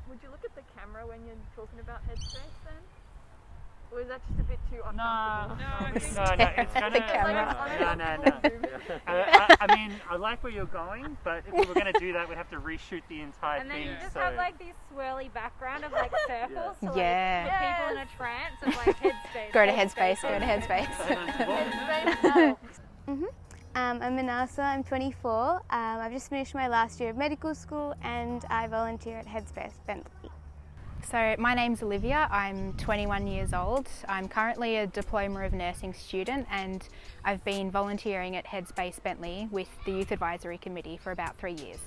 Would you look at the camera when you're talking about Headspace then? Or is that just a bit too uncomfortable? No, it's gonna. I mean, I like where you're going, but if we were going to do that, we'd have to reshoot the entire and thing. And then you just have like these swirly background of like circles to like Yeah. put people in a trance of like Headspace. Go to Headspace, go to Headspace. I'm Maanasa, I'm 24. I've just finished my last year of medical school and I volunteer at Headspace Bentleigh. So my name's Olivia, I'm 21 years old. I'm currently a Diploma of Nursing student and I've been volunteering at Headspace Bentleigh with the Youth Advisory Committee for about 3 years.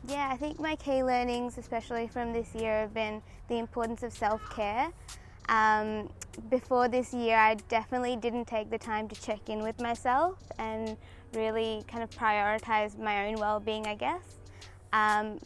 Yeah, I think my key learnings, especially from this year, have been the importance of self-care. Before this year, I definitely didn't take the time to check in with myself and really kind of prioritise my own well-being, I guess.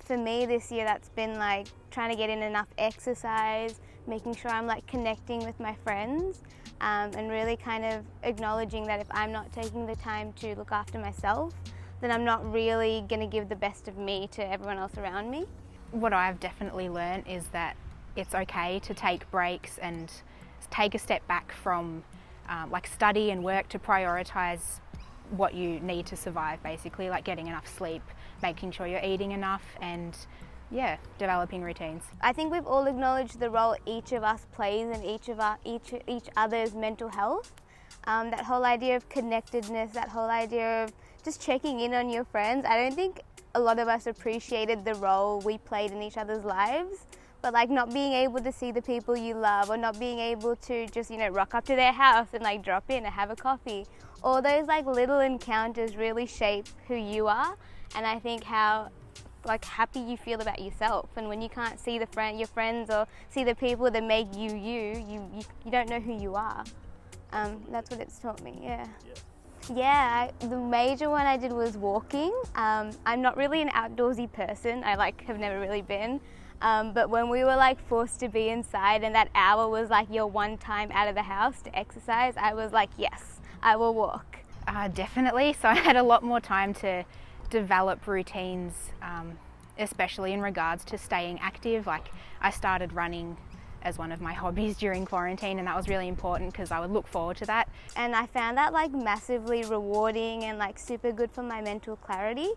For me this year, that's been like trying to get in enough exercise, making sure I'm like connecting with my friends, and really kind of acknowledging that if I'm not taking the time to look after myself, then I'm not really going to give the best of me to everyone else around me. What I've definitely learned is that it's okay to take breaks and take a step back from like study and work to prioritise what you need to survive, basically, like getting enough sleep, making sure you're eating enough, and yeah, developing routines. I think we've all acknowledged the role each of us plays in each other's mental health. That whole idea of connectedness, that whole idea of just checking in on your friends. I don't think a lot of us appreciated the role we played in each other's lives, but like not being able to see the people you love, or not being able to just, you know, rock up to their house and like drop in and have a coffee. All those like little encounters really shape who you are, and I think how like happy you feel about yourself. And when you can't see your friends or see the people that make you don't know who you are. That's what it's taught me. Yeah, the major one I did was walking. I'm not really an outdoorsy person. I like have never really been. But when we were like forced to be inside and that hour was like your one time out of the house to exercise, I was like, yes, I will walk. Definitely. So I had a lot more time to develop routines, especially in regards to staying active. Like I started running as one of my hobbies during quarantine, and that was really important because I would look forward to that. And I found that like massively rewarding and like super good for my mental clarity.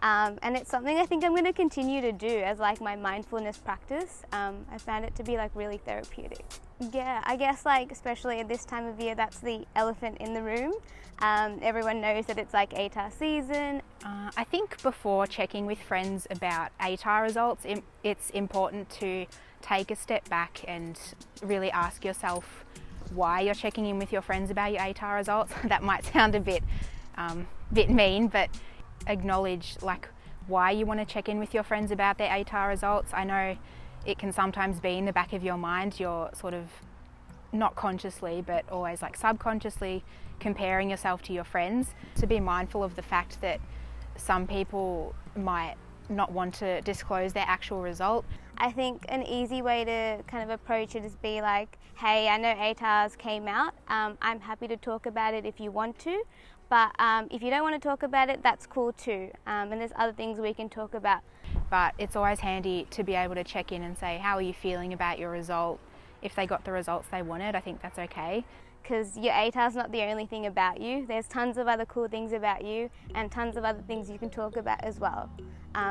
And it's something I think I'm going to continue to do as like my mindfulness practice. I found it to be like really therapeutic. Yeah, I guess like especially at this time of year, that's the elephant in the room. Everyone knows that it's like ATAR season. I think before checking with friends about ATAR results, it's important to take a step back and really ask yourself why you're checking in with your friends about your ATAR results. That might sound a bit mean, but acknowledge like why you want to check in with your friends about their ATAR results. I know it can sometimes be in the back of your mind, you're sort of not consciously but always like subconsciously comparing yourself to your friends. To be mindful of the fact that some people might not want to disclose their actual result. I think an easy way to kind of approach it is be like, hey, I know ATARs came out, I'm happy to talk about it if you want to, but if you don't want to talk about it, that's cool too, and there's other things we can talk about. But it's always handy to be able to check in and say, how are you feeling about your result? If they got the results they wanted, I think that's okay. Because your ATAR's not the only thing about you. There's tons of other cool things about you and tons of other things you can talk about as well.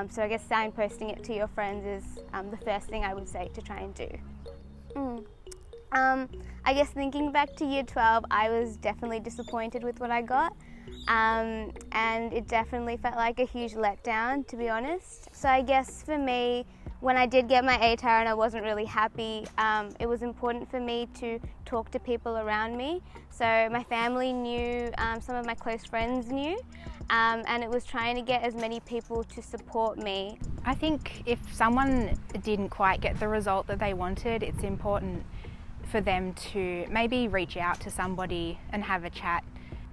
So I guess signposting it to your friends is the first thing I would say to try and do. I guess thinking back to year 12, I was definitely disappointed with what I got. And it definitely felt like a huge letdown, to be honest. So I guess for me, when I did get my ATAR and I wasn't really happy, it was important for me to talk to people around me. So my family knew, some of my close friends knew, and it was trying to get as many people to support me. I think if someone didn't quite get the result that they wanted, it's important for them to maybe reach out to somebody and have a chat,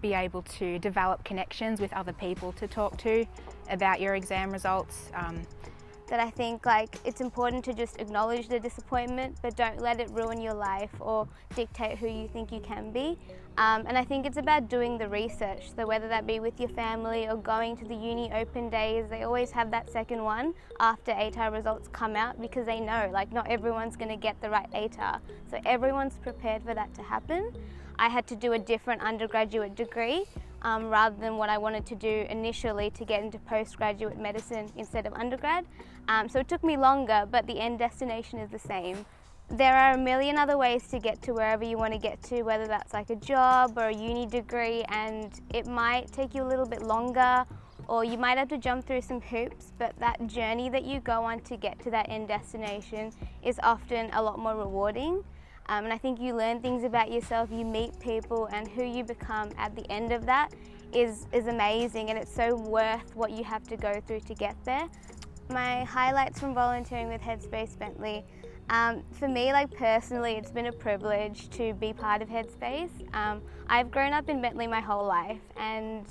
be able to develop connections with other people to talk to about your exam results. that I think like it's important to just acknowledge the disappointment, but don't let it ruin your life or dictate who you think you can be. And I think it's about doing the research, so whether that be with your family or going to the uni open days, they always have that second one after ATAR results come out, because they know like not everyone's going to get the right ATAR, so everyone's prepared for that to happen. I had to do a different undergraduate degree rather than what I wanted to do initially to get into postgraduate medicine instead of undergrad. So it took me longer, but the end destination is the same. There are a million other ways to get to wherever you want to get to, whether that's like a job or a uni degree, and it might take you a little bit longer, or you might have to jump through some hoops, but that journey that you go on to get to that end destination is often a lot more rewarding. And I think you learn things about yourself, you meet people, and who you become at the end of that is amazing, and it's so worth what you have to go through to get there. My highlights from volunteering with Headspace Bentleigh. For me, like personally, it's been a privilege to be part of Headspace. I've grown up in Bentleigh my whole life, and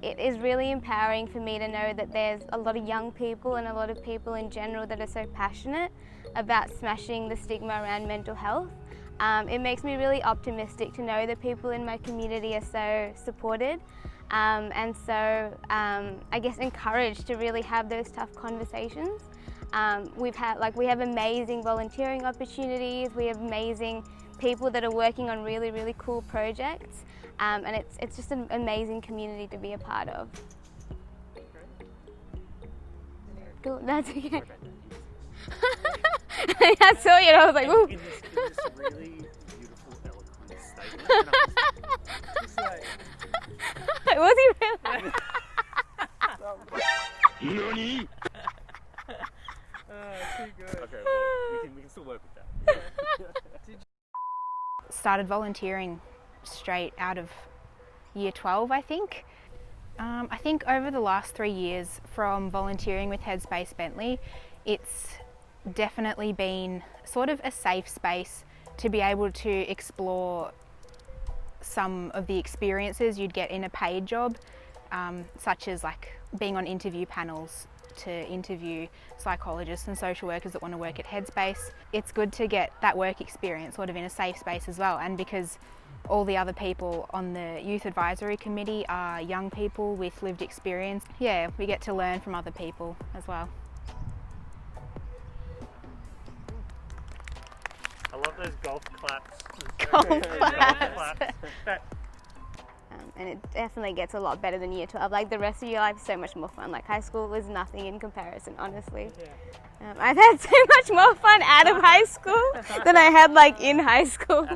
it is really empowering for me to know that there's a lot of young people and a lot of people in general that are so passionate about smashing the stigma around mental health. It makes me really optimistic to know that people in my community are so supported and so I guess encouraged to really have those tough conversations. We have amazing volunteering opportunities, we have amazing people that are working on really, really cool projects, and it's just an amazing community to be a part of. Cool, that's okay. I saw you and I was like, ooh. In this really beautiful, eloquent statement. Just like, Was he really? NANI? Too good. Okay, well, we can still work with that. Started volunteering straight out of year 12, I think. I think over the last 3 years from volunteering with Headspace Bentleigh, it's definitely been sort of a safe space to be able to explore some of the experiences you'd get in a paid job, such as like being on interview panels to interview psychologists and social workers that want to work at Headspace. It's good to get that work experience sort of in a safe space as well, and because all the other people on the youth advisory committee are young people with lived experience, yeah, we get to learn from other people as well. I love those golf claps. Golf claps. And it definitely gets a lot better than year 12. Like the rest of your life is so much more fun. Like high school was nothing in comparison, honestly. I've had so much more fun out of high school than I had like in high school.